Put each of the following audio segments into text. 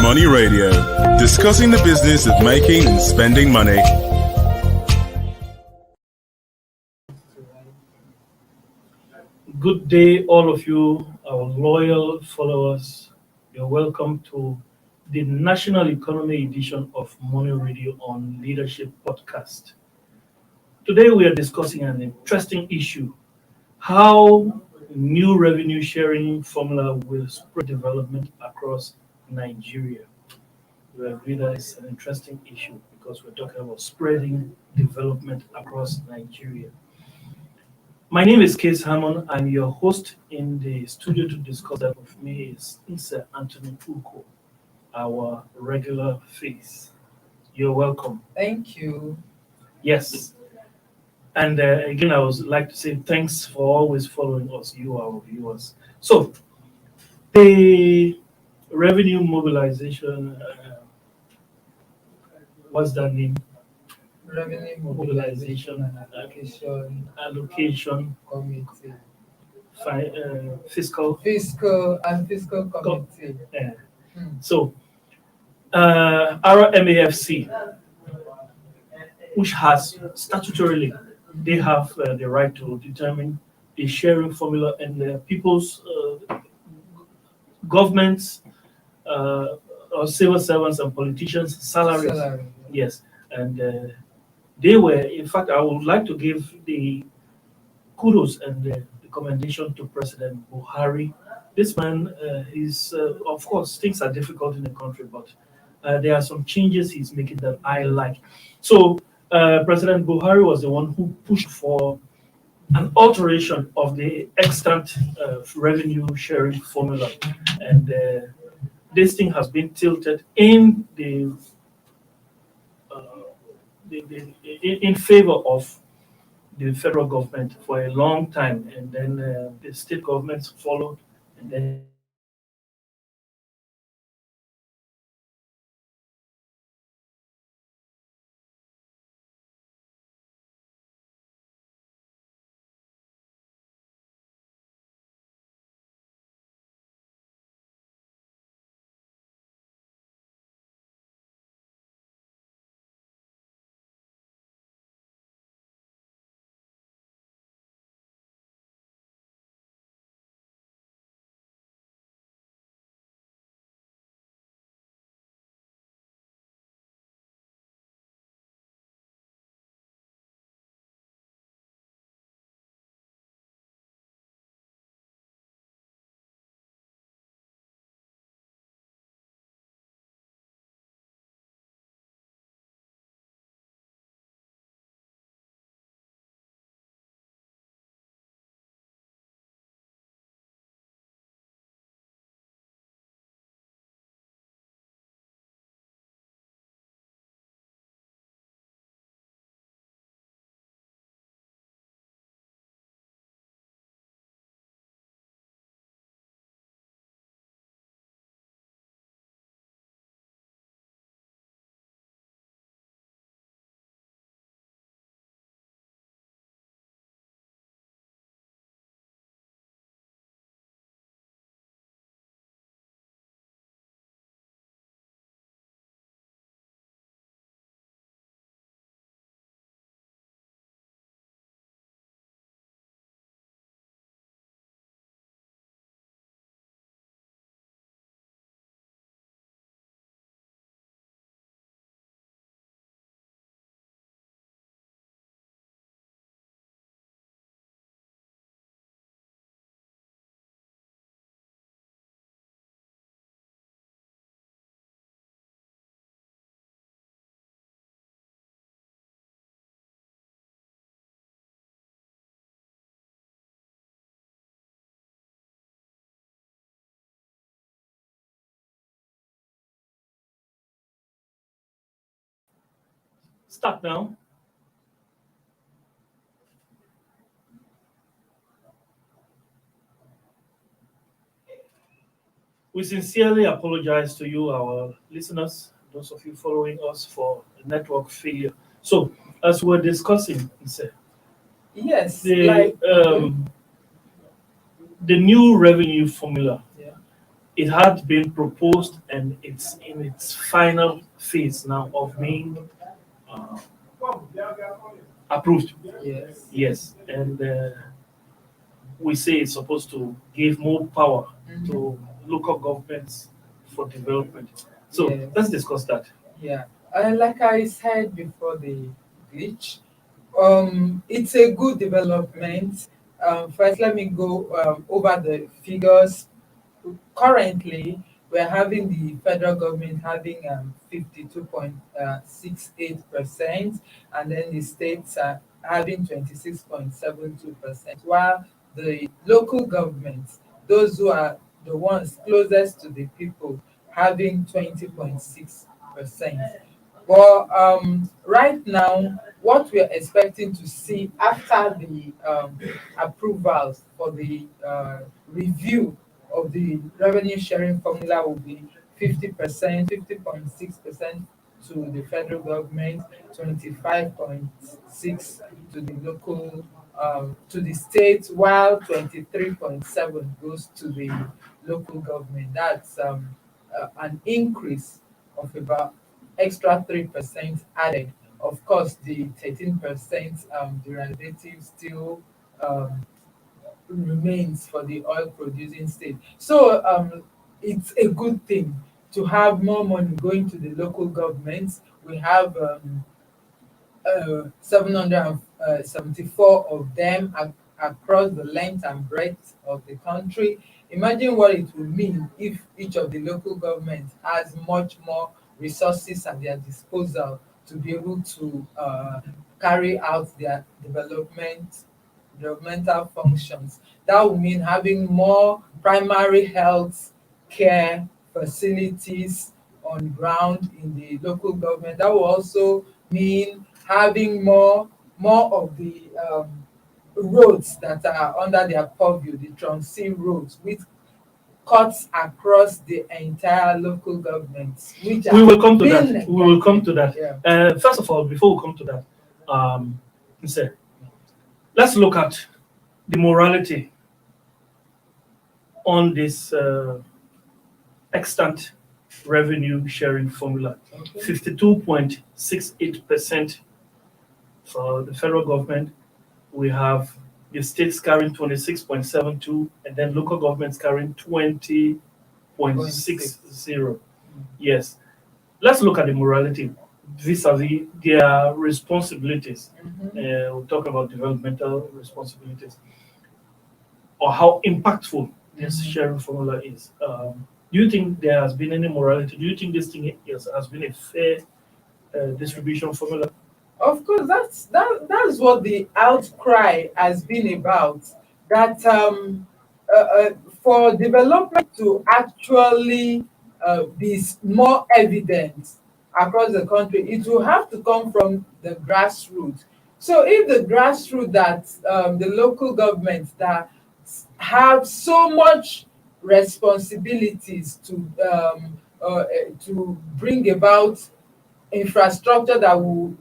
Money Radio, discussing the business of making and spending money. Good day, all of you, our loyal followers. You're welcome to the National Economy edition of Money Radio on Leadership Podcast. Today, we are discussing an interesting issue: how new revenue sharing formula will spread development across Nigeria. We agree that it's an interesting issue because we're talking about spreading development across Nigeria. My name is Case Hammond. I'm your host in the studio. To discuss that with me is Mr. Anthony Uko, our regular face. You're welcome. Thank you. Yes. And again, I would like to say thanks for always following us, you, our viewers. So, the revenue mobilization, what's that name? Revenue mobilization and Allocation committee. Fiscal. Fiscal committee. Yeah. So, our MAFC, which has statutorily, they have the right to determine the sharing formula, and the people's governments or civil servants and politicians' salaries. Yes, and they were, in fact, I would like to give the kudos and the commendation to President Buhari. This man is, of course, things are difficult in the country, but there are some changes he's making that I like. So, President Buhari was the one who pushed for an alteration of the extant revenue sharing formula, and this thing has been tilted in in favor of the federal government for a long time, and then the state governments followed, and then start now. We sincerely apologize to you, our listeners, those of you following us, for network failure. So, as we're discussing, Yes, the new revenue formula yeah. it had been proposed and it's in its final phase now of being uh, approved. Yes. Yes, and we say it's supposed to give more power to local governments for development. So Yes. let's discuss that. Yeah. Like I said before the glitch, it's a good development. First, let me go over the figures. Currently, we're having the federal government having 52.68%, and then the states are having 26.72%, while the local governments, those who are the ones closest to the people, having 20.6%. But right now, what we're expecting to see after the approvals for the review of the revenue sharing formula will be 50%, 50.6% to the federal government, 25.6 to the local to the state, while 23.7 goes to the local government. That's an increase of about extra 3% added. Of course, the 13% derivative still um, remains for the oil producing state. So it's a good thing to have more money going to the local governments. We have 774 of them across the length and breadth of the country. Imagine what it will mean if each of the local governments has much more resources at their disposal to be able to carry out their developmental functions. That would mean having more primary health care facilities on ground in the local government. That will also mean having more of the roads that are under their purview, the Transit roads, which cuts across the entire local governments, which We are will come to that. being We will come to that. Yeah. First of all, before we come to that, Nse, let's look at the morality on this extant revenue sharing formula. Okay. 52.68% for the federal government. We have the states carrying 26.72, and then local governments carrying 20.60. Yes. Let's look at the morality vis-a-vis their responsibilities. We'll talk about developmental responsibilities or how impactful this sharing formula is. Do you think there has been any morality? Do you think this thing has been a fair distribution formula? Of course, that's what the outcry has been about. That for development to actually be more evident across the country, it will have to come from the grassroots. So if the grassroots that the local governments that have so much responsibilities to bring about infrastructure that will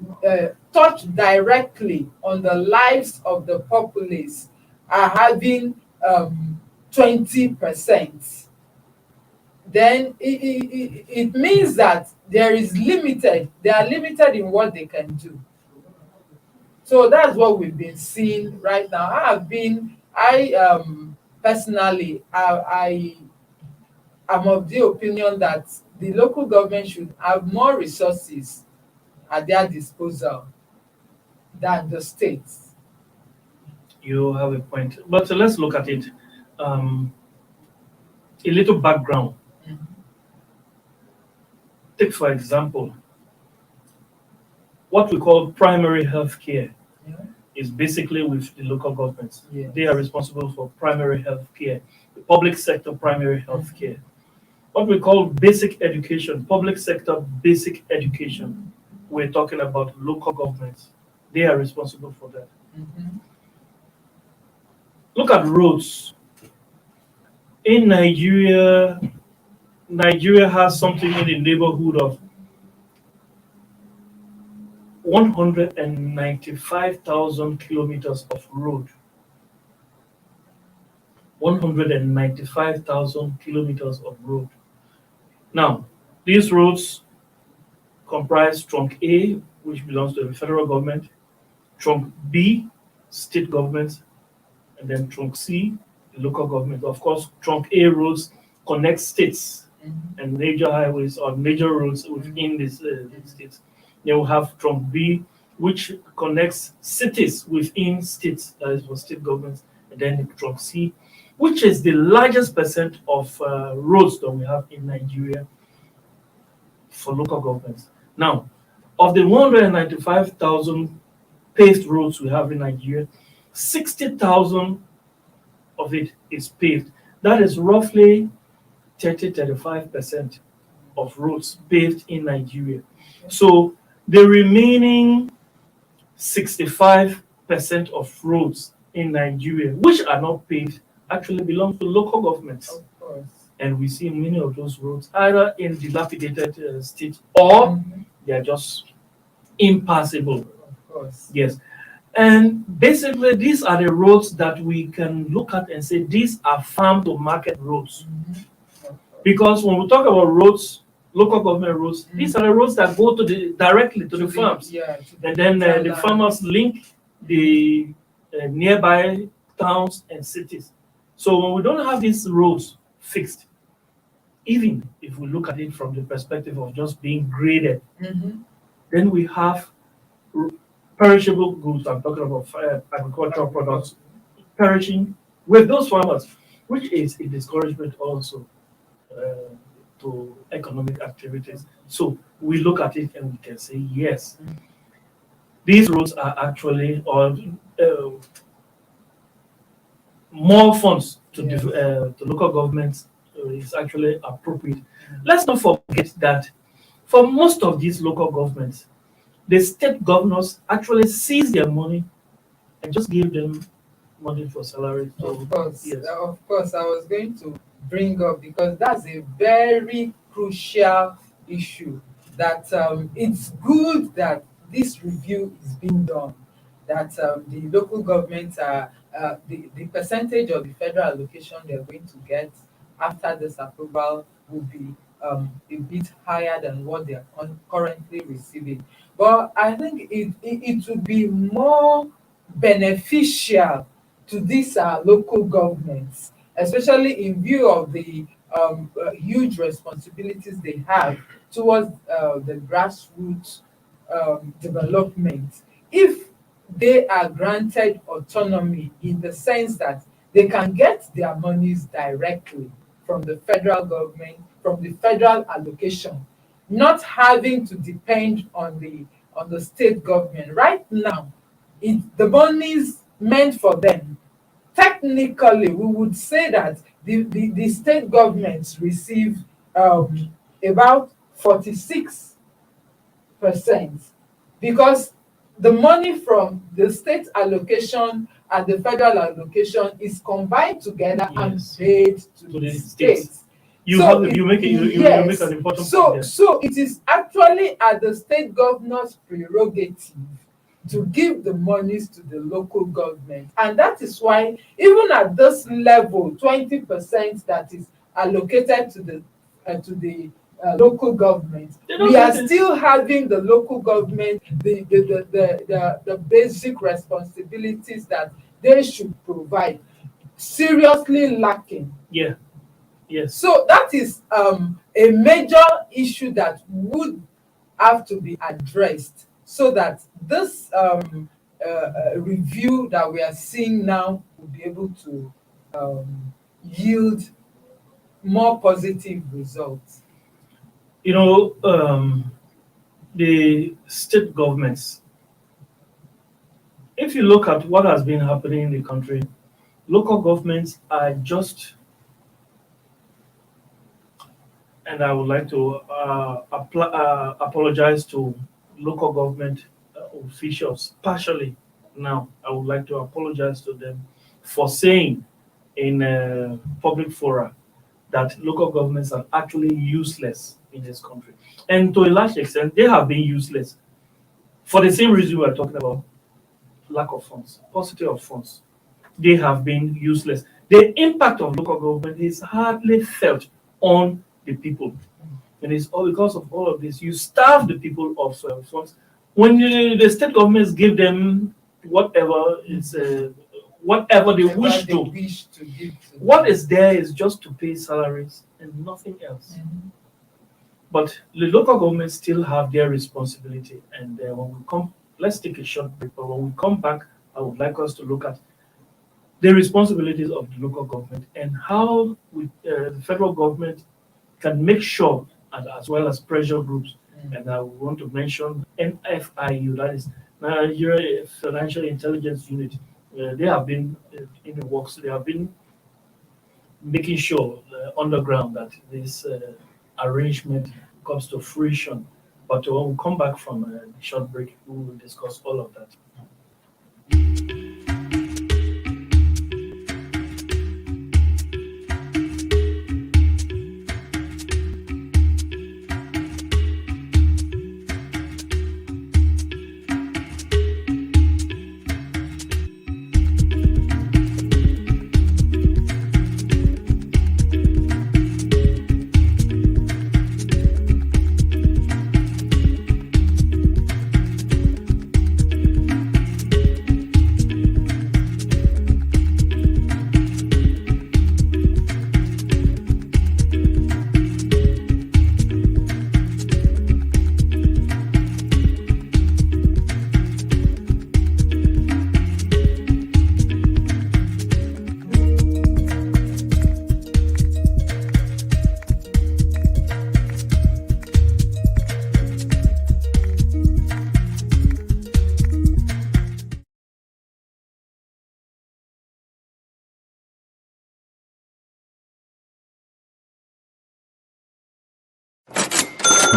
touch directly on the lives of the populace are having 20%, then it means that they are limited in what they can do. So that's what we've been seeing right now. Personally, I am of the opinion that the local government should have more resources at their disposal than the states. You have a point. But let's look at it. A little background. Take, for example, what we call primary health care is basically with the local governments. Yes. They are responsible for primary health care, the public sector primary health care. What we call basic education, public sector basic education, we're talking about local governments. They are responsible for that. Look at roads. In Nigeria, Nigeria has something in the neighborhood of 195,000 kilometers of road. 195,000 kilometers of road. Now, these roads comprise Trunk A, which belongs to the federal government, Trunk B, state governments, and then Trunk C, the local government. Of course, Trunk A roads connect states and major highways or major roads within these states. They will have Trunk B, which connects cities within states, that is for state governments, and then Trunk C, which is the largest percent of roads that we have in Nigeria for local governments. Now, of the 195,000 paved roads we have in Nigeria, 60,000 of it is paved. That is roughly 35% of roads paved in Nigeria. So the remaining 65% of roads in Nigeria, which are not paved, actually belong to local governments. Of course. And we see many of those roads either in dilapidated states or they are just impassable. Of course. Yes. And basically, these are the roads that we can look at and say these are farm to market roads. Because when we talk about roads, local government roads, these are the roads that go to directly to the farms. And then the farmers link the nearby towns and cities. So when we don't have these roads fixed, even if we look at it from the perspective of just being graded, then we have perishable goods. I'm talking about agricultural products perishing with those farmers, which is a discouragement also to economic activities. So we look at it and we can say, yes, these roads are actually more funds to local governments is actually appropriate. Let's not forget that for most of these local governments, the state governors actually seize their money and just give them money for salary. Of course, of course, I was going to bring up because that's a very crucial issue. That it's good that this review is being done. That the local governments are the percentage of the federal allocation they're going to get after this approval will be a bit higher than what they are currently receiving. But I think it would be more beneficial to these local governments, especially in view of the huge responsibilities they have towards the grassroots development. If they are granted autonomy in the sense that they can get their monies directly from the federal government, from the federal allocation, not having to depend on the state government. Right now, the monies meant for them, technically, we would say that the state governments receive about 46%, because the money from the state allocation and the federal allocation is combined together and paid to the states. You make an important point. So it is actually at the state governor's prerogative to give the monies to the local government, and that is why even at this level, 20% that is allocated to the local government, we are still having the local government the basic responsibilities that they should provide seriously lacking. Yes. So that is a major issue that would have to be addressed, so that this review that we are seeing now will be able to yield more positive results. You know, the state governments, if you look at what has been happening in the country, local governments are just, and I would like to apologize to local government officials partially now. I would like to apologize to them for saying in public fora that local governments are actually useless in this country. And to a large extent, they have been useless for the same reason we're talking about: lack of funds, paucity of funds. They have been useless. the impact of local government is hardly felt on the people. And it's all because of all of this. You starve the people of funds. When the state governments give them whatever is whatever they wish to, give to what is there is just to pay salaries and nothing else. But the local governments still have their responsibility. And when we come, let's take a short break. But when we come back, I would like us to look at the responsibilities of the local government and how the federal government can make sure, and as well as pressure groups, and I want to mention NFIU, that is Nigeria Financial Intelligence Unit. They have been in the works. They have been making sure underground that this arrangement comes to fruition. But when we come back from a short break, we will discuss all of that.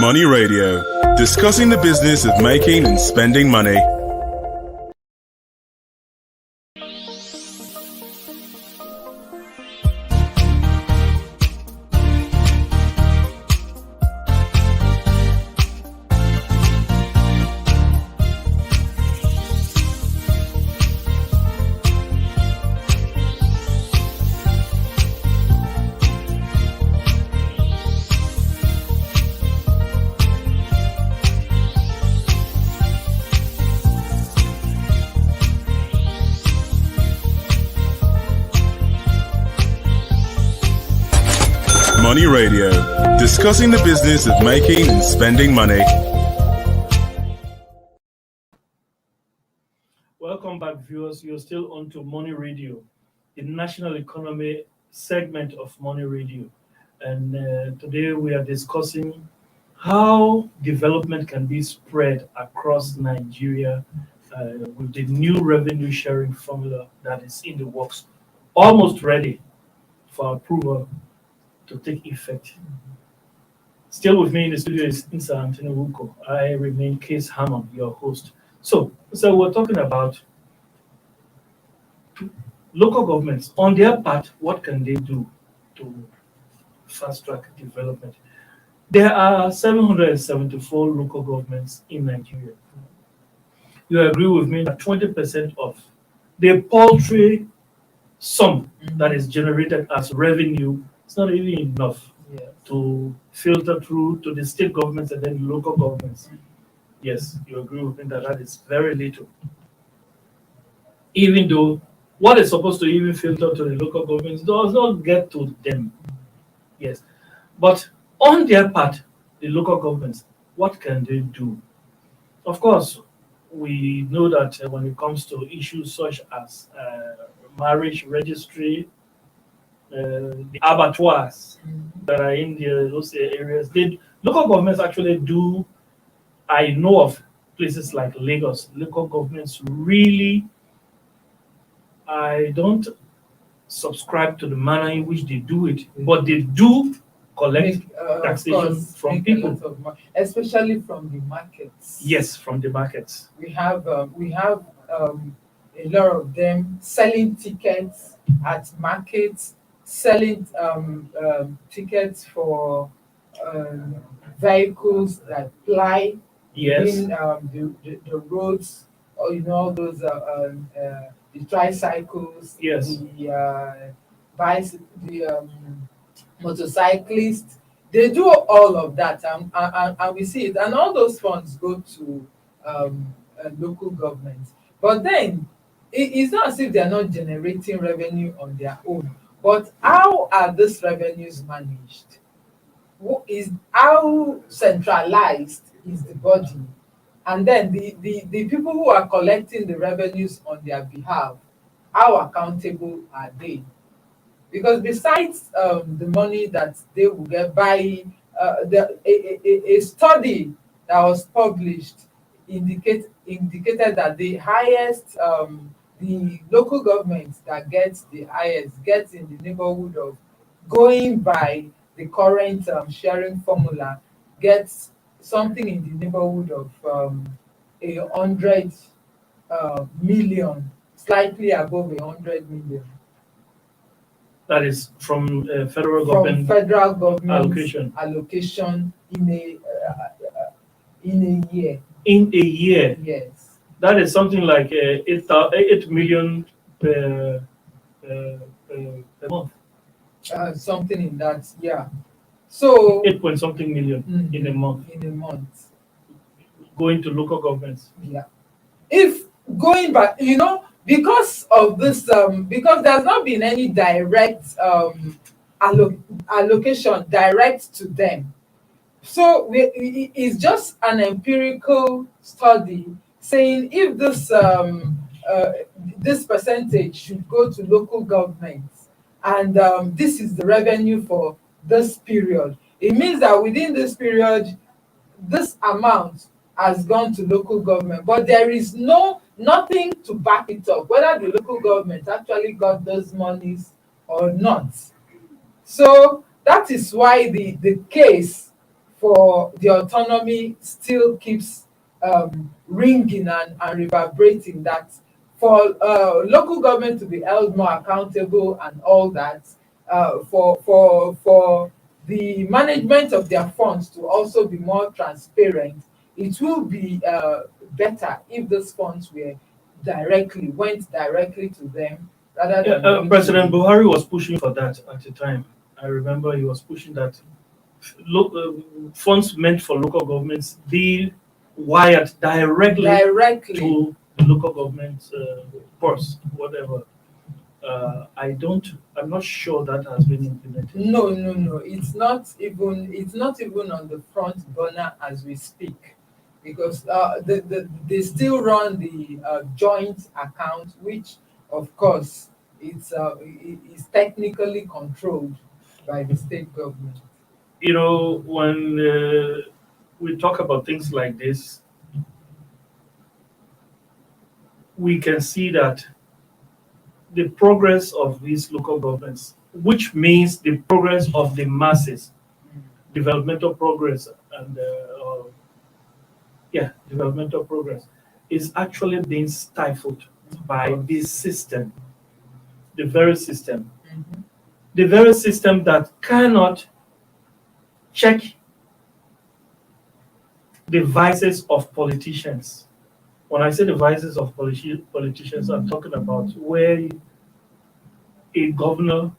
Money Radio, discussing the business of making and spending money. Money Radio, discussing the business of making and spending money. Welcome back, viewers. You're still on to Money Radio, the national economy segment of Money Radio. And today we are discussing how development can be spread across Nigeria with the new revenue sharing formula that is in the works, almost ready for approval to take effect. Still with me in the studio is Insa Anthony Wuko. I remain Case Hammond, your host. So we're talking about local governments. On their part, what can they do to fast track development? There are 774 local governments in Nigeria. You agree with me that 20% of the paltry sum that is generated as revenue is not even enough to filter through to the state governments and then local governments. Yes, you agree with me that that is very little. Even though what is supposed to even filter to the local governments does not get to them. Yes. But on their part, the local governments, what can they do? Of course, we know that when it comes to issues such as marriage registry, the abattoirs that are in those areas, local governments actually do. I know of places like Lagos, local governments really, I don't subscribe to the manner in which they do it, but they do collect taxation from people, especially from the markets. Yes, from the markets. We have a lot of them selling tickets at markets, selling tickets for vehicles that ply Yes. in the roads, or all those the tricycles, Yes. the motorcyclists. They do all of that, and we see it, and all those funds go to local governments. But then it's not as if they are not generating revenue on their own. But how are these revenues managed? How centralized is the body? And then the people who are collecting the revenues on their behalf, how accountable are they? Because besides the money that they will get by a study that was published indicated that the highest the local government that gets the highest gets in the neighborhood of, going by the current sharing formula, gets something in the neighborhood of 100 million, slightly above 100 million. That is from federal From government federal government allocation. in a year. In a year. Yes. That is something like 8 million per month. Something in that, yeah. So 8 point something million in a month. In a month. Going to local governments. Yeah. If going back, because of this, because there's not been any direct allocation direct to them. So it's just an empirical study saying if this percentage should go to local governments, and this is the revenue for this period. It means that within this period, this amount has gone to local government, but there is nothing to back it up, whether the local government actually got those monies or not. So that is why the case for the autonomy still keeps ringing and reverberating, that for local government to be held more accountable and all that, for the management of their funds to also be more transparent, it will be better if those funds went directly to them rather than President Buhari was pushing for that at the time. I remember he was pushing that funds meant for local governments be wired directly to the local government purse, whatever. I'm not sure that has been implemented. No. It's not even on the front burner as we speak, because they still run the joint account, which of course is technically controlled by the state government. When we talk about things like this, we can see that the progress of these local governments, which means the progress of the masses, developmental progress, and developmental progress, is actually being stifled by this system, the very system that cannot check the vices of politicians. When I say the vices of politicians, I'm talking about where a governor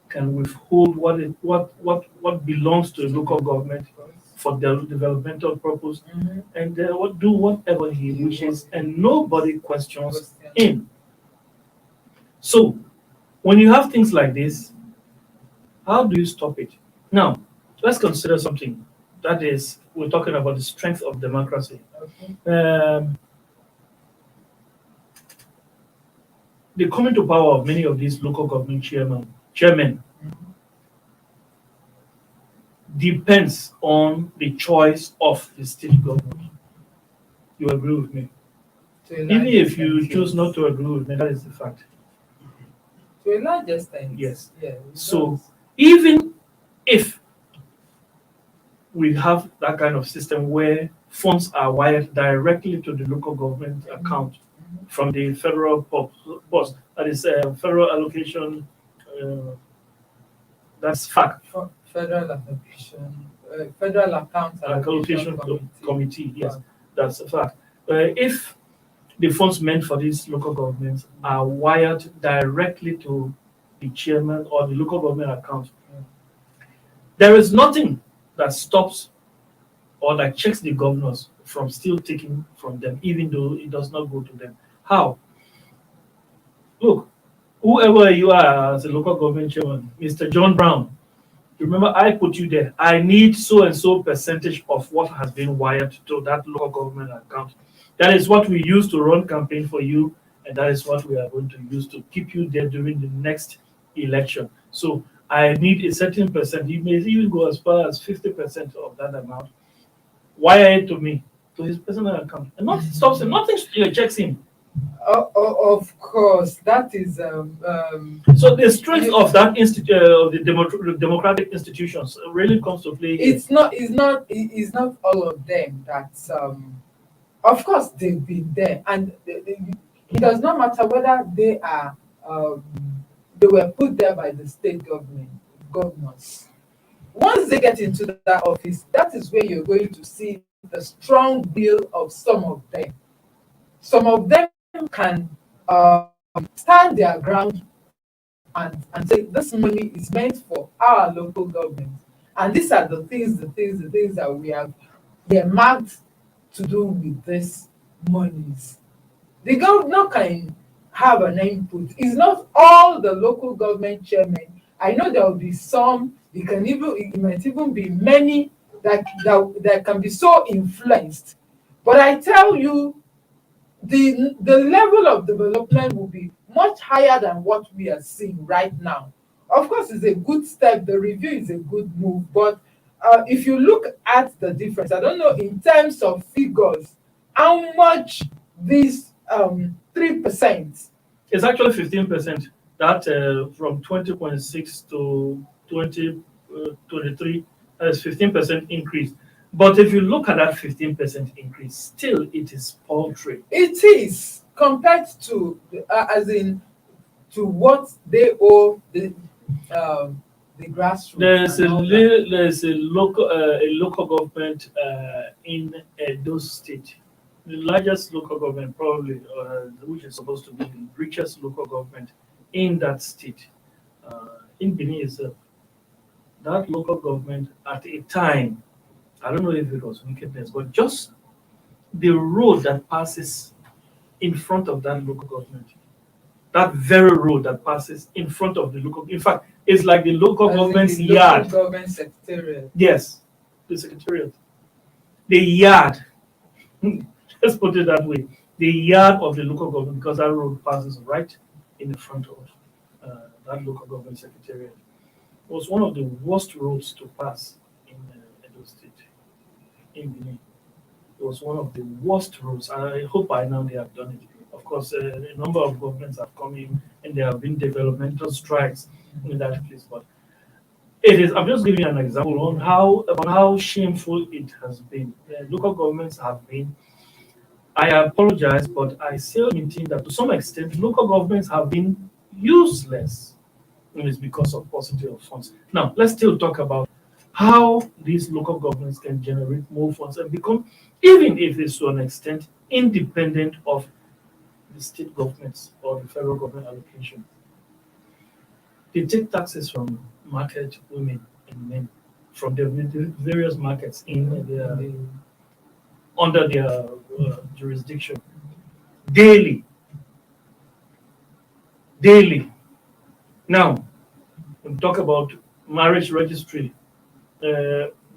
can withhold what belongs to a local government for their developmental purpose, and do whatever he wishes, and nobody questions him. So, when you have things like this, how do you stop it? Now, let's consider something. That is, we're talking about the strength of democracy. Okay. The coming to power of many of these local government chairmen depends on the choice of the state government. You agree with me? Even if you choose not to agree with me, that is the fact. To a large extent. Yes. Yeah, so even if we have that kind of system where funds are wired directly to the local government account from the federal post, that is federal allocation, that's fact. Federal allocation, federal account allocation committee, yes, that's a fact. If the funds meant for these local governments are wired directly to the chairman or the local government account, there is nothing that stops or that checks the governors from still taking from them, even though it does not go to them. How? Look, whoever you are as a local government chairman, Mr. John Brown, remember I put you there. I need so and so percentage of what has been wired to that local government account. That is what we use to run campaign for you, and that is what we are going to use to keep you there during the next election. So I need a certain percent. You may even go as far as 50% of that amount. Wire it to me, to his personal account, and nothing stops him. Nothing checks him. Of course, that is So the strength of that of the democratic institutions really comes to play here. it's not all of them that of course they've been there, and it does not matter whether they are they were put there by the state governors. Once they get into that office, that is where you're going to see the strong will of some of them. Some of them can stand their ground and say this money is meant for our local government, and these are the things that we have marked to do with this monies. The governor can have an input. It's not all the local government chairmen. I know there will be some. It might even be many that can be so influenced. But I tell you, the level of development will be much higher than what we are seeing right now. Of course, it's a good step. The review is a good move. But if you look at the difference, I don't know in terms of figures, how much this 3%. It's actually 15%. That from 20.6 to 2023, that's 15% increase. But if you look at that 15% increase, still it is paltry. It is compared to as in to what they owe the grassroots. There's a local government in Edo State, the largest local government probably, which is supposed to be the richest local government in that state, in Benin itself. That local government at a time, I don't know if it was wickedness, but just the road that passes in front of that local government, that very road that passes in front of the local, in fact, it's like the local government's yard. Local government secretariat. Yes, the secretariat. The yard, let's put it that way, the yard of the local government, because that road passes right in the front of that local government secretariat. It was one of the worst roads to pass in Edo State, in Benin. It was one of the worst roads. I hope by now they have done it. Of course, a number of governments have come in and there have been developmental strides in that place. But it is. I'm just giving you an example on how shameful it has been. Local governments have been. I apologize, but I still maintain that to some extent, local governments have been useless. And it's because of paucity of funds. Now, let's still talk about how these local governments can generate more funds and become, even if it's to an extent, independent of the state governments or the federal government allocation. They take taxes from market women and men from the various markets under their jurisdiction daily. Now, we talk about marriage registry,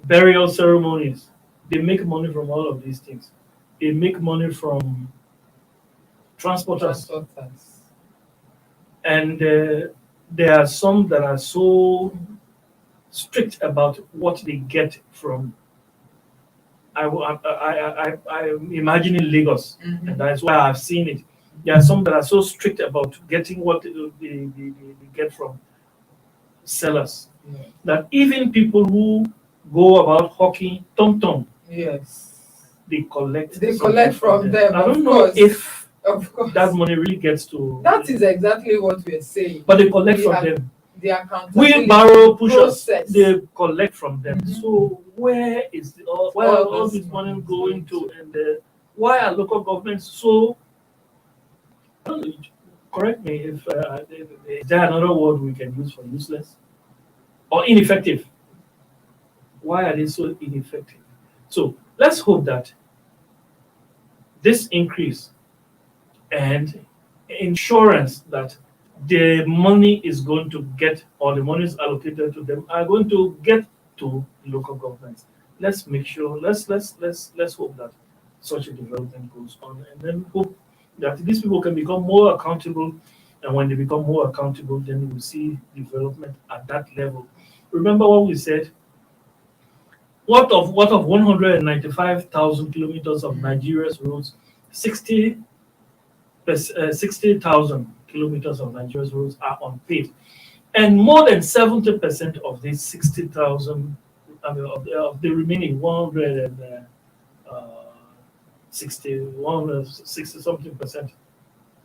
burial ceremonies. They make money from all of these things. They make money from transporters. And there are some that are so strict about what they get from. I'm imagining Lagos, and that's why I've seen it. There are some that are so strict about getting what they get from sellers, that even people who go about hawking tom, yes, they collect from them. I don't know if of course that money really gets to. That is exactly what we're saying. But they collect from them. The accountability Wheelbarrow pushers, process. they collect from them. So where is all this money going to? And why are local governments so? Correct me if is there another word we can use for useless or ineffective? Why are they so ineffective? So let's hope that this increase and insurance that the money is going to get, or the money is allocated to them, are going to get to local governments. Let's make sure. Let's hope that such a development goes on, and then hope that these people can become more accountable. And when they become more accountable, then we'll see development at that level. Remember what we said. What of 195,000 kilometers of Nigeria's roads, 60,000 kilometers of Nigeria's roads are unpaved, and more than 70% of these 60,000, of the remaining 160 something percent,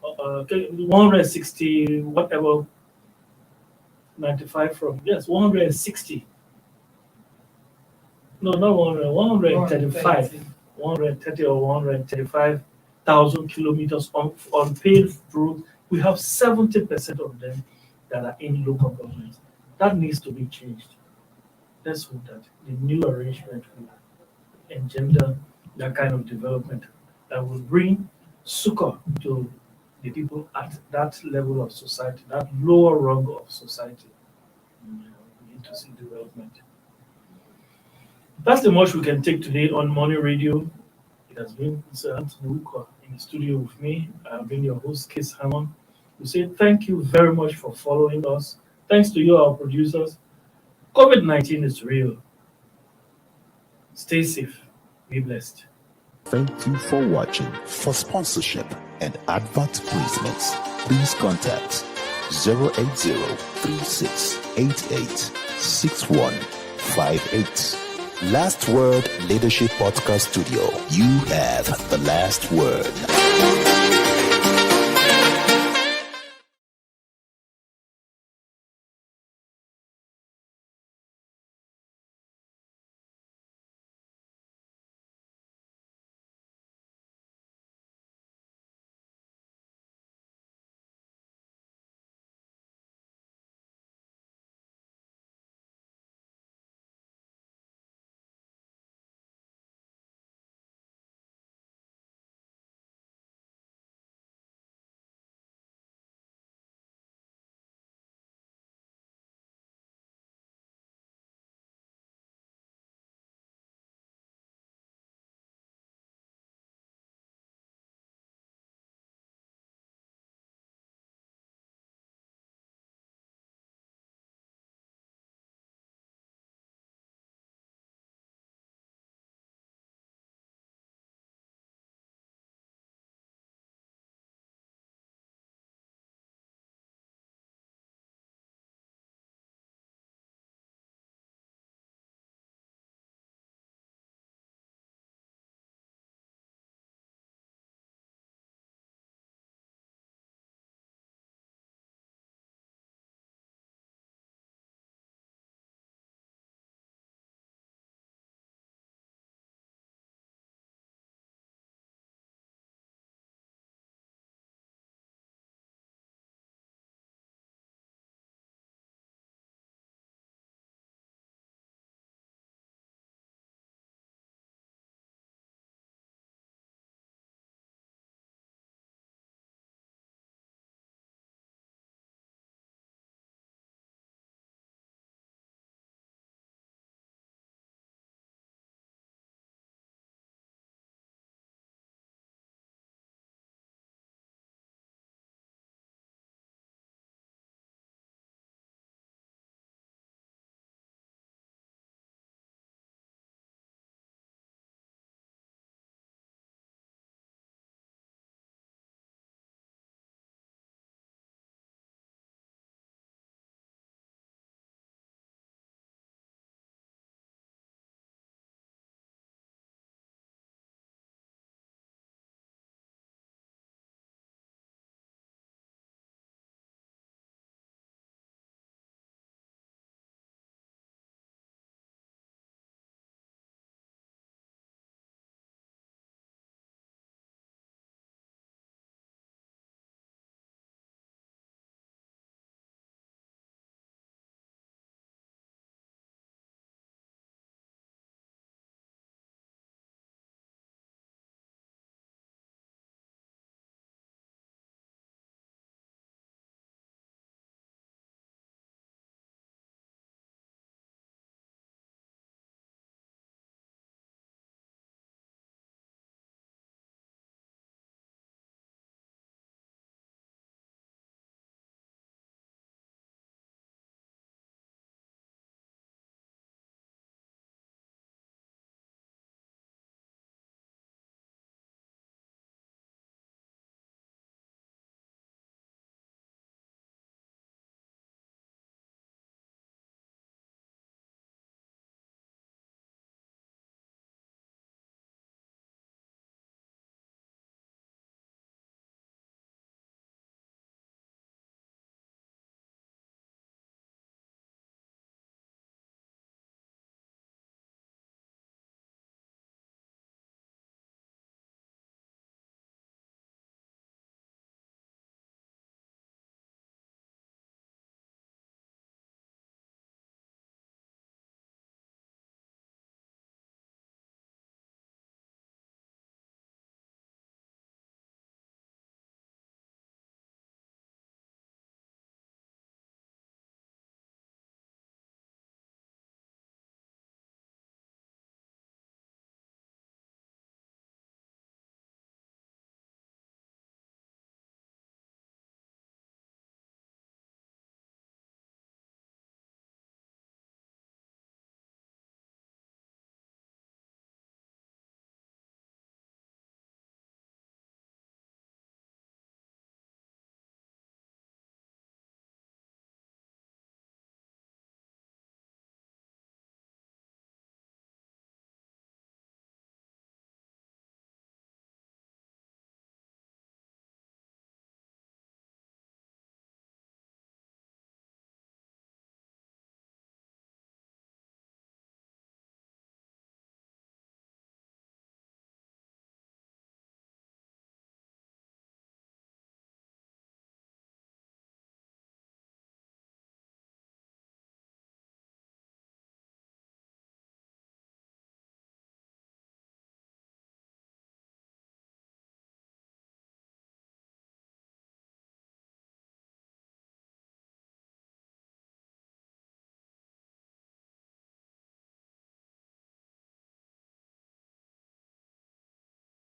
160 whatever, 95 from, yes, 160. No, not 100, 135, 130 or 135,000 kilometers on paved roads. We have 70% of them that are in local governments. That needs to be changed. Let's hope that the new arrangement will engender that kind of development that will bring succor to the people at that level of society, that lower rung of society. We need to see development. That's the much we can take today on Money Radio. It has been Mr. Anthony Uko in the studio with me. I've been your host, Kiss Hammond. We say thank you very much for following us. Thanks to you, our producers. COVID-19 is real. Stay safe. Be blessed. Thank you for watching. For sponsorship and advert placements, please contact 080-3688-6158. Last Word Leadership Podcast Studio. You have the last word.